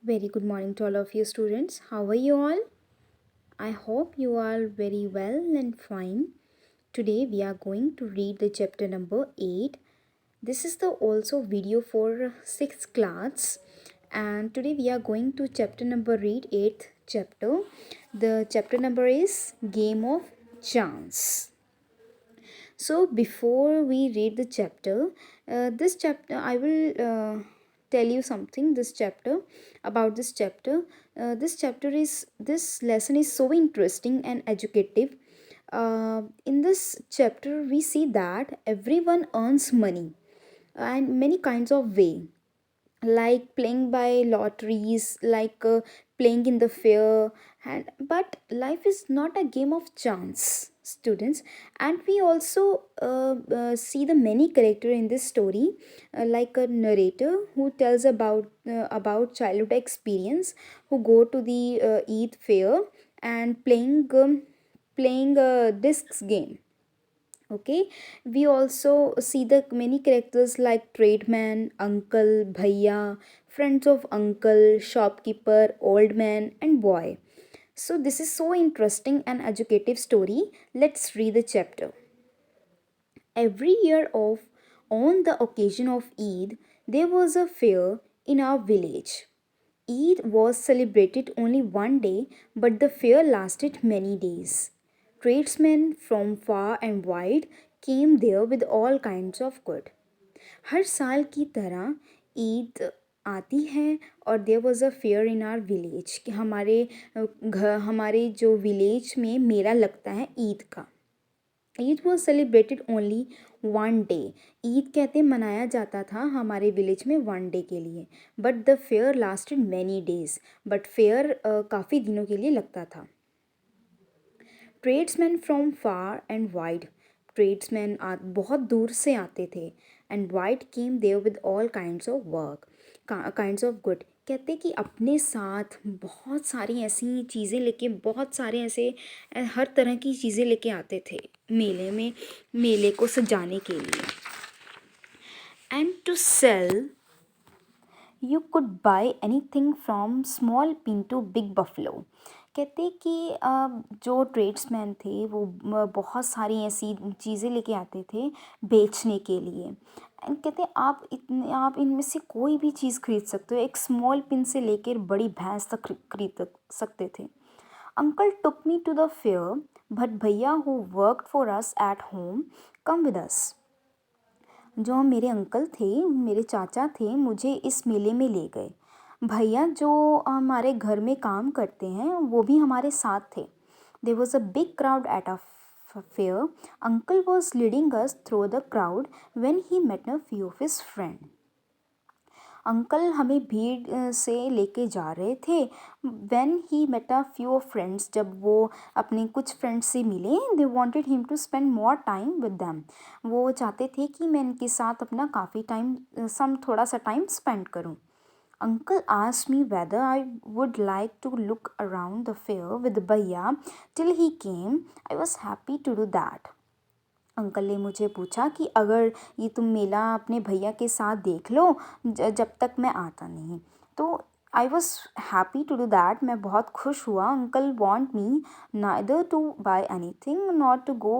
Very good morning to all of you students. How are you all? I hope you are very well and fine. Today we are going to read the chapter number 8. This is the also video for 6th class, and today we are going to chapter number read 8th chapter. The chapter number is Game of Chance. So before we read the chapter, this chapter I will tell you something. This chapter about this chapter. This lesson is so interesting and educative. In this chapter, we see that everyone earns money and many kinds of way, like playing by lotteries, playing in the fair. And but life is not a game of chance, students. And we also see the many character in this story, like a narrator who tells about childhood experience, who go to the Eid fair and playing a discs game. Okay, we also see the many characters like tradesman, uncle, bhaiya, friends of uncle, shopkeeper, old man, and boy. So this is so interesting and educative story. Let's read the chapter. Every year of on the occasion of Eid, there was a fair in our village. Eid was celebrated only one day, but the fair lasted many days. Tradesmen from far and wide came there with all kinds of good. हर साल की तरह ईद आती है, और there was a fair in our village कि हमारे जो village में मेला लगता है ईद का. Eid was celebrated only one day. Eid कहते मनाया जाता था हमारे विलेज में वन डे के लिए. But the fair lasted many days. But fair काफ़ी दिनों के लिए लगता था. Tradesmen from far and wide. Tradesmen बहुत दूर से आते थे. And wide came there with all kinds of work, kinds of good. कहते कि अपने साथ बहुत सारी ऐसी चीज़ें लेके, बहुत सारे ऐसे हर तरह की चीज़ें लेके आते थे मेले में, मेले को सजाने के लिए. And to sell you could buy anything from small pin to big buffalo. कहते कि जो ट्रेड्समैन थे वो बहुत सारी ऐसी चीज़ें लेके आते थे बेचने के लिए. एंड कहते आप इनमें से कोई भी चीज़ खरीद सकते हो, एक स्मॉल पिन से लेकर बड़ी भैंस तक खरीद सकते थे. Uncle took me to the fair, but भैया who worked for us at home come with us. जो मेरे अंकल थे, मेरे चाचा थे, मुझे इस मेले में ले गए. भैया जो हमारे घर में काम करते हैं वो भी हमारे साथ थे. There was a big crowd at a fair. Uncle was leading us through the crowd when he met a few of his friend. Uncle हमें भीड़ से लेके जा रहे थे. When he met a few of friends, जब वो अपने कुछ फ्रेंड्स से मिले, they wanted him to spend more time with them. वो चाहते थे कि मैं इनके साथ अपना काफ़ी टाइम थोड़ा सा टाइम स्पेंड करूं. Uncle asked me whether I would like to look around the fair with Bhaiya till he came. I was happy to do that. Uncle ने मुझे पूछा कि अगर ये तुम मेला अपने भैया के साथ देख लो जब तक मैं आता नहीं. तो I was happy to do that. मैं बहुत खुश हुआ. Uncle want me neither to buy anything not to go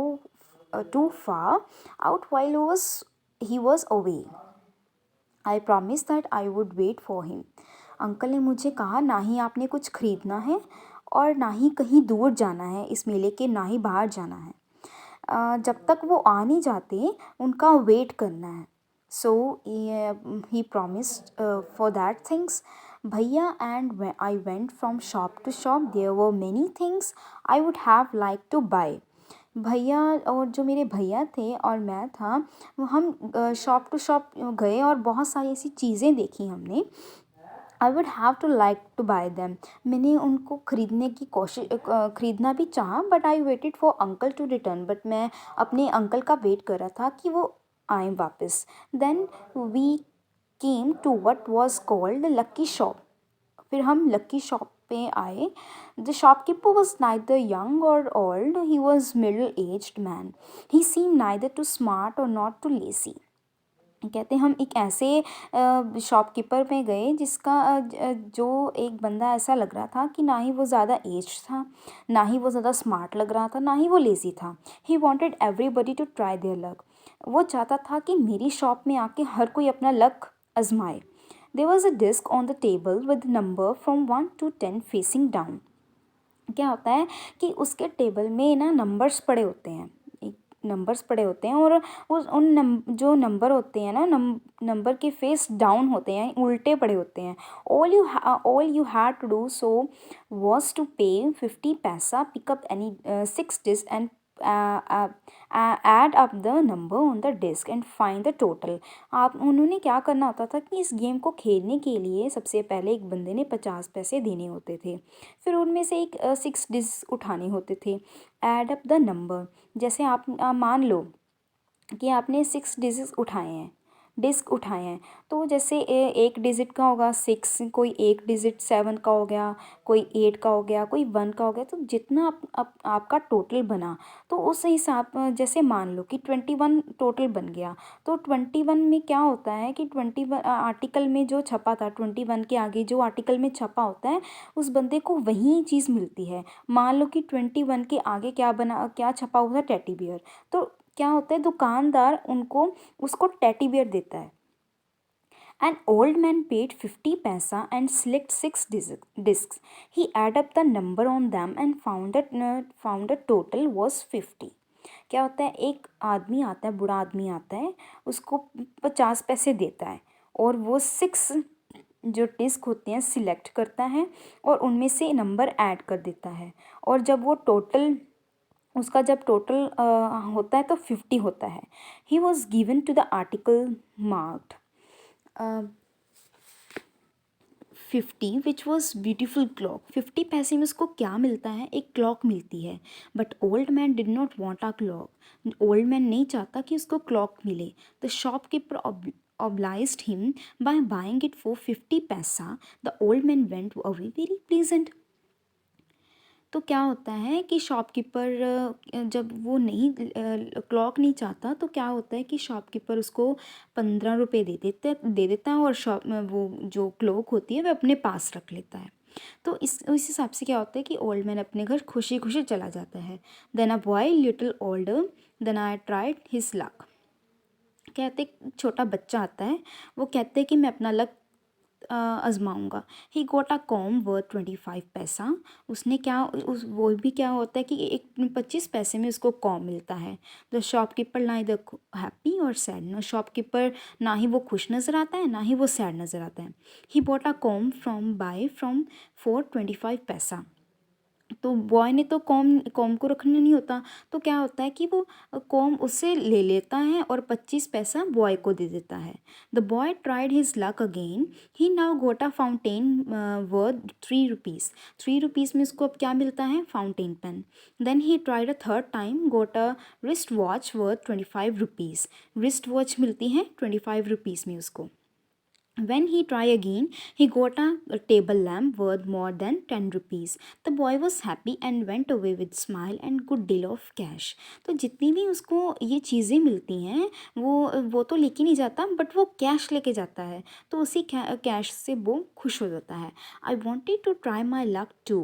too far out while he was away. I promise that I would wait for him. Uncle ने मुझे कहा ना ही आपने कुछ खरीदना है और ना ही कहीं दूर जाना है इस मेले के, ना ही बाहर जाना है. जब तक वो आ नहीं जाते उनका वेट करना है. So he promised for that things. भैया and I went from shop to shop. There were many things I would have like to buy. भैया और जो मेरे भैया थे और मैं था, वो हम शॉप टू शॉप गए और बहुत सारी ऐसी चीज़ें देखी हमने. I would have to like to buy them. मैंने उनको खरीदने की कोशिश खरीदना भी चाहा. But I waited for uncle to return. But मैं अपने अंकल का वेट कर रहा था कि वो आए वापस. Then we came to what was called lucky shop. फिर हम लक्की शॉप पे आए. The shopkeeper was neither young और old. He was middle aged man. He seem neither too smart और नॉट टू लेसी. कहते हम एक ऐसे शॉपकीपर में गए जिसका जो एक बंदा ऐसा लग रहा था कि ना ही वो ज़्यादा एज्ड था, ना ही वो ज़्यादा स्मार्ट लग रहा था, ना ही वो लेज़ी था। He wanted everybody to try their luck. वो चाहता था कि मेरी शॉप में आके हर कोई अपना लक आजमाए। There was a disc on the table with number from 1 to 10 facing down. क्या होता है कि उसके टेबल में ना नंबर्स पड़े होते हैं, एक नंबर्स पड़े होते हैं, और उस उन जो नंबर होते हैं ना, नंबर के फेस डाउन होते हैं, उल्टे पड़े होते हैं। All you had to do so was to pay 50 पैसा, pick up any 6 disc and add up the number on the disk and find the total। आप उन्होंने क्या करना होता था कि इस गेम को खेलने के लिए सबसे पहले एक बंदे ने 50 पैसे देने होते थे, फिर उनमें से एक 6 डिस्क उठाने होते थे। ऐड अप द नंबर, जैसे आप मान लो कि आपने 6 डिस्क उठाए हैं, तो जैसे एक डिजिट का होगा 6, कोई एक डिजिट 7 का हो गया, कोई 8 का हो गया, कोई 1 का हो गया, तो जितना आपका टोटल बना, तो उस हिसाब जैसे मान लो कि 21 टोटल बन गया। तो 21 में क्या होता है कि 21 आर्टिकल में जो छपा था, 21 के आगे जो आर्टिकल में छपा होता है, उस बंदे को वही चीज़ मिलती है। मान लो कि 21 के आगे क्या छपा हुआ था, टेडी बियर। तो क्या होता है, दुकानदार उनको उसको टेडी बियर देता है। An old man paid 50 paisa and select 6 discs. He added up the number on them and found the total was 50। क्या होता है, एक आदमी आता है, बूढ़ा आदमी आता है, उसको 50 पैसे देता है, और वो 6 जो डिस्क होते हैं सिलेक्ट करता है, और उनमें से नंबर ऐड कर देता है। और जब वो टोटल उसका जब टोटल होता है तो 50 होता है। He was given to the article marked 50 which was beautiful clock. 50 पैसे में उसको क्या मिलता है, एक क्लॉक मिलती है। But old man did not want a clock. Old man नहीं चाहता कि उसको क्लॉक मिले। The shopkeeper obliged him by buying it for 50 paisa। The old man went away very pleasant। तो क्या होता है कि शॉपकीपर जब वो नहीं क्लॉक नहीं चाहता, तो क्या होता है कि शॉपकीपर उसको 15 रुपये दे देता है, और वो जो क्लॉक होती है वह अपने पास रख लेता है। तो इस हिसाब से क्या होता है कि ओल्ड मैन अपने घर खुशी खुशी चला जाता है। Then a boy little older than I tried his luck. कहते छोटा बच्चा आता है, वो कहते हैं कि मैं अपना लक आजमाऊँगा। ही गोट अ कॉम वर्थ 25 पैसा। उसने क्या उस वो भी क्या होता है कि एक 25 पैसे में उसको कॉम मिलता है। द शॉपकीपर नाइदर हैप्पी और सैड। ना शॉपकीपर, ना ही वो खुश नज़र आता है, ना ही वो सैड नज़र आता है। He bought a com from for 25 पैसा। तो बॉय ने तो कॉम कॉम को रखना नहीं होता, तो क्या होता है कि वो कॉम उससे ले लेता है और 25 पैसा बॉय को दे देता है। The boy tried his luck again. He now got a fountain worth 3 rupees. 3 rupees में उसको अब क्या मिलता है, fountain pen. Then he tried a third time, got a wrist watch worth 25 rupees. Wrist watch मिलती है 25 रुपीज़ में उसको। When he tried again, he got a table lamp worth more than 10 rupees. The boy was happy and went away with smile and good deal of cash। तो जितनी भी उसको ये चीज़ें मिलती हैं, वो तो लेके नहीं जाता, बट वो कैश लेके जाता है, तो उसी कैश से वो खुश हो जाता है। I wanted to try my luck too.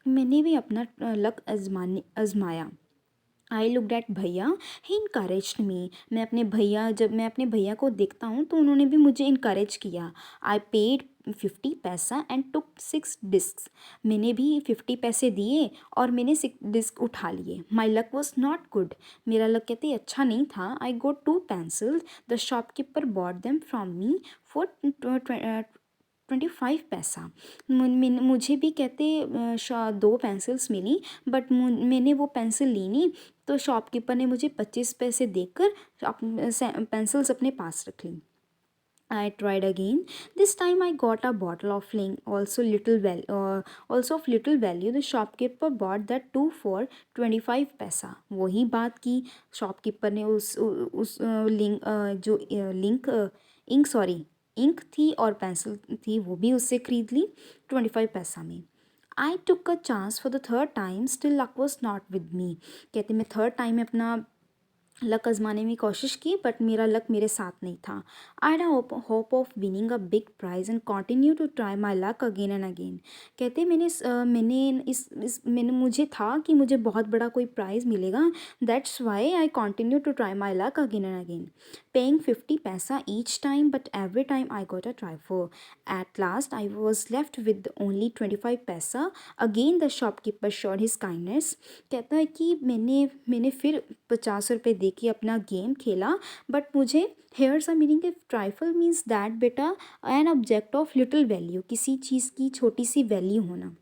मैंने भी अपना लक आजमाया। आई लुकड एट भैया, ही इनकरेज्ड मी। जब मैं अपने भैया को देखता हूँ तो उन्होंने भी मुझे इनकरेज किया। आई पेड 50 पैसा एंड टुक 6 डिस्क। मैंने भी 50 पैसे दिए और मैंने 6 डिस्क उठा लिए। My luck was not good. मेरा लक कहते अच्छा नहीं था। आई गोट 2 pencils. The shopkeeper bot them from me for 25 पैसा। मुझे भी कहते 2 पेंसिल्स मिली, बट मैंने वो पेंसिल ली नहीं, तो शॉपकीपर ने मुझे 25 पैसे देकर पेंसिल्स अपने पास रख ली। I tried again. This time I got a bottle of Ling, also of little value. The shopkeeper bought that too for 25 पैसा। वही बात की, शॉपकीपर ने उस लिंक जो लिंक इंक सॉरी इंक थी और पेंसिल थी, वो भी उससे खरीद ली 25 पैसा में। I took a chance for the third time, still luck was not with me. कहते मैं थर्ड टाइम अपना लक आजमाने की कोशिश की बट मेरा लक मेरे साथ नहीं था। I had hope of winning a big prize and continue to try my luck again and again. कहते मैंने मुझे था कि मुझे बहुत बड़ा कोई प्राइज़ मिलेगा। That's why I continue to try my luck again and again, paying 50 paisa each time but every time I got a trifle. At last I was left with only 25 paisa. Again the shopkeeper showed his kindness. कहता है कि मैंने फिर 50 रुपये दे के अपना game खेला but मुझे here's our meaning trifle means that बेटा an object of little value, किसी चीज़ की छोटी सी वैल्यू होना।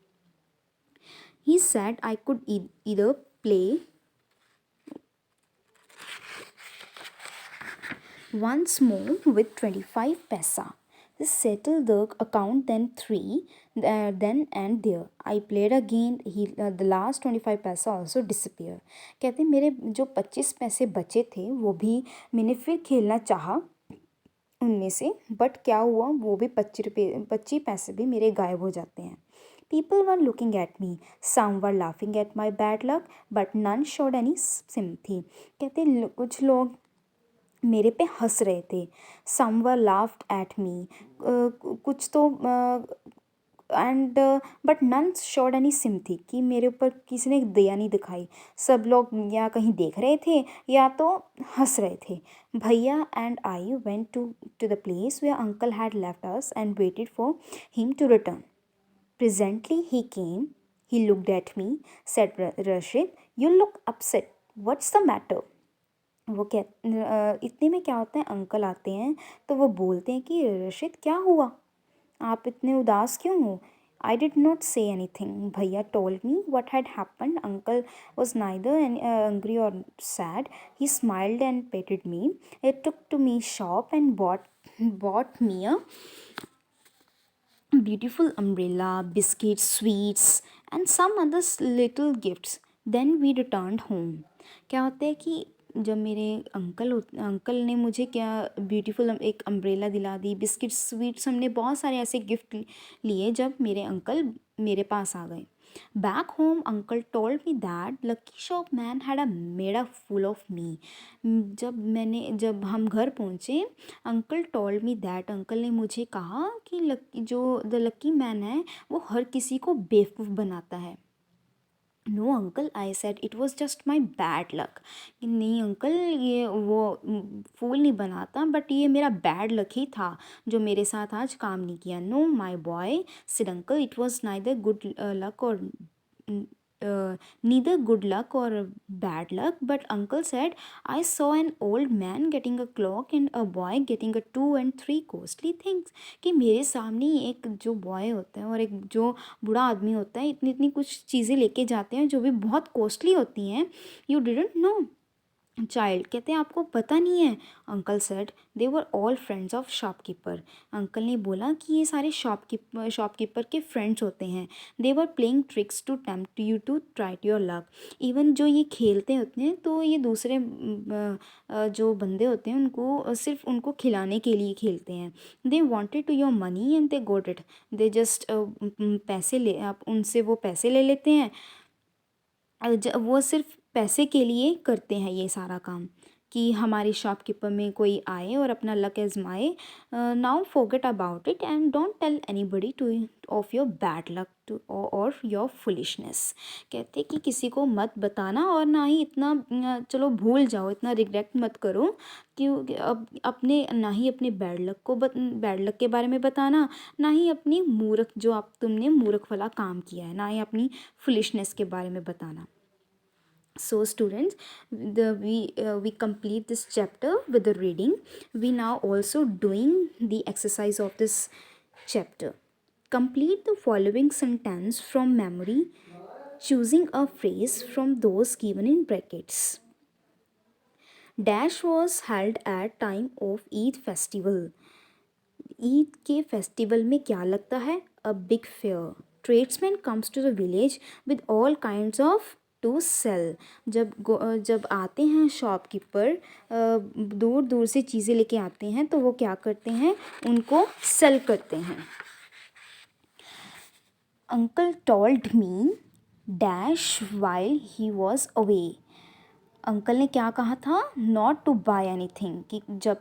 He said I could either play once more with 25 paisa. Just settle the account then then and there. I played again. The last 25 पैसा also disappear. कहते मेरे जो 25 पैसे बचे थे वो भी मैंने फिर खेलना चाहा उनमें से, बट क्या हुआ वो भी 25 पैसे भी मेरे गायब हो जाते हैं। People were looking at me. Some were laughing at my bad luck, but none showed any sympathy. कहते कुछ लोग मेरे पे हंस रहे थे। सम वर लाफ्ड एट मी, कुछ तो and but none showed any sympathy, कि मेरे ऊपर किसी ने दया नहीं दिखाई। सब लोग या कहीं देख रहे थे या तो हंस रहे थे। Bhaiya and I went to the place where uncle had left us and waited for him to return. Presently he came. He looked at me, said Rashid, "You look upset. What's the matter?" वो इतने में क्या होता है, uncle आते हैं तो वो बोलते हैं कि रशिद क्या हुआ, आप इतने उदास क्यों हो। I did not say anything. भैया told me what had happened. Uncle was neither angry और sad. He smiled and patted me. It took to me shop and bought me a beautiful umbrella, biscuits, sweets, and some other little gifts. Then we returned home. क्या होता है कि जब मेरे uncle ने मुझे क्या ब्यूटीफुल एक अम्ब्रेला दिला दी, बिस्किट्स, स्वीट्स, हमने बहुत सारे ऐसे गिफ्ट लिए जब मेरे अंकल मेरे पास आ गए। Back home uncle told me that lucky shop man had a made a full of me. जब हम घर पहुँचे, uncle told me that, uncle ने मुझे कहा कि द लकी मैन है वो हर किसी को बेवकूफ़ बनाता है। No uncle, I said, it was just my bad luck. नहीं अंकल, ये वो फूल नहीं बनाता, बट ये मेरा बैड लक ही था जो मेरे साथ आज काम नहीं किया। No my boy, said uncle, it was neither good luck और neither good luck or bad luck, but uncle said, I saw an old man getting a clock and a boy getting a 2 and 3 costly things। कि मेरे सामने एक जो boy होता है और एक जो बूढ़ा आदमी होता है इतनी इतनी कुछ चीज़ें लेके जाते हैं जो भी बहुत कॉस्टली होती हैं। यू डिडंट नो चाइल्ड, कहते हैं आपको पता नहीं है। Uncle said they were all friends of shopkeeper. Uncle ने बोला कि ये सारे शॉपकीपर के फ्रेंड्स होते हैं। They were playing tricks to tempt you to try your luck. Even जो ये खेलते होते हैं तो ये दूसरे जो बंदे होते हैं उनको सिर्फ उनको खिलाने के लिए खेलते हैं। They wanted to your money and they got it. They just पैसे ले, आप उनसे वो पैसे ले लेते हैं। वो सिर्फ पैसे के लिए करते हैं ये सारा काम कि हमारे शॉपकीपर में कोई आए और अपना लक आजमाए। Now forget about it and don't tell anybody to of your bad luck to और योर फुलिशनेस। कहते कि किसी को मत बताना और ना ही इतना चलो भूल जाओ, इतना रिग्रेट मत करो क्योंकि अब अपने ना ही अपने बैड लक के बारे में बताना, ना ही अपनी जो तुमने मूर्ख वाला काम किया है, ना ही अपनी फुलिशनेस के बारे में बताना। So students, we complete this chapter with the reading. We now also doing the exercise of this chapter. Complete the following sentence from memory, choosing a phrase from those given in brackets. Dash was held at time of Eid festival. Eid के festival में क्या लगता है? A big fair. Tradesman comes to the village with all kinds of to sell. जब आते हैं shopkeeper, दूर दूर से चीज़ें लेके आते हैं तो वो क्या करते हैं, उनको सेल करते हैं। Uncle told me dash while he was away. Uncle ने क्या कहा था, नॉट टू बाय एनीथिंग, कि जब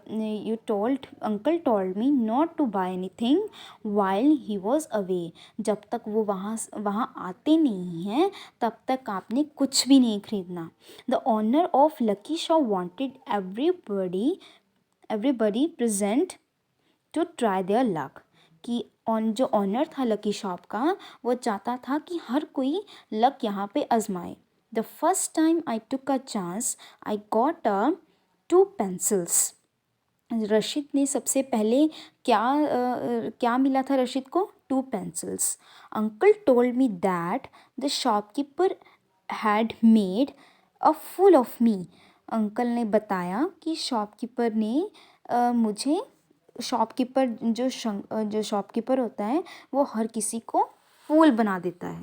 uncle told me not to buy anything while he was away, जब तक वो वहाँ आते नहीं हैं तब तक आपने कुछ भी नहीं खरीदना। The owner of lucky shop wanted everybody present to try their luck, कि जो ऑनर था लकी शॉप का वो चाहता था कि हर कोई लक यहाँ पे आजमाए। The first time I took a chance I got a 2 pencils. Rashid ने सबसे पहले क्या मिला था रशीद को, 2 pencils. Uncle told me that the shopkeeper had made a fool of me. Uncle ने बताया कि शॉपकीपर ने मुझे शॉपकीपर जो शॉपकीपर होता है वो हर किसी को फूल बना देता है।